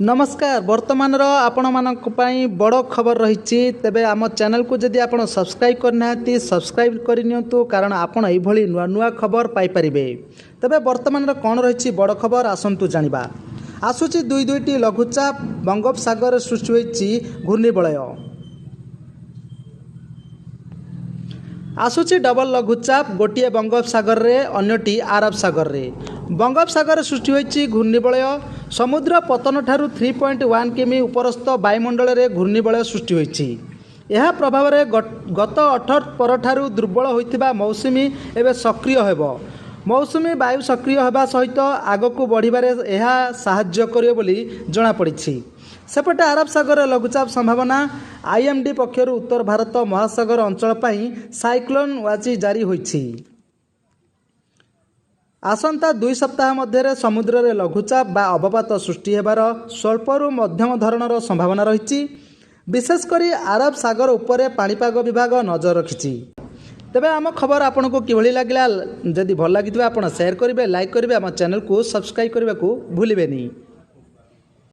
नमस्कार वर्तमान आपण मानक पई बड़ खबर रही तेबे आम चैनल को जदि आप सब्सक्राइब करना सब्सक्राइब करनियंतु कारण आपण एभली नुआ नुआ खबर पाई परिबे। तेबे वर्तमान कौन रही बड़ खबर आसंतु जानिबा। आसुची दुई दुईटी लघुचाप बंगोपसागर सृष्टि होईची घूर्णिबलय। आसुची डबल लघुचाप गोटे बंगोपसागर रे अन्यटी आरब सागर रे। बंगोपसागर सृष्टि होईची घूर्णिबलय समुद्र पतन ठारू 3.1 किमी उपरस्थ वायुमंडल रे घूर्णिबलय सृष्टि होईची। यह प्रभाव रे गत 18 परठारू दुर्बल होइतिबा मौसुमी एवं सक्रिय हेबो। मौसुमी वायु सक्रिय होगा सहित आगक बढ़िबारे यह साहाय्य करियो बोली जणा पड़िछि। सेपटे आरब सागर लघुचाप संभावना आईएमडी पक्षर उत्तर भारत महासागर अंचल पई साइक्लोन वाची जारी होईछि। आसंता 2 सप्ताह मध्य समुद्र रे लघुचाप बा अवपात सृष्टि हेबार स्वल्परू मध्यम धरणर संभावना रही। विशेषकर आरब सागर उपरे पाणीपाग विभाग नजर रखिछि। तेबे आम खबर आपन को किभली लागला जदि भल लागितबा आपण शेयर करिवे लाइक करिवे आम चैनल को सब्सक्राइब करने को भूलिबेनी।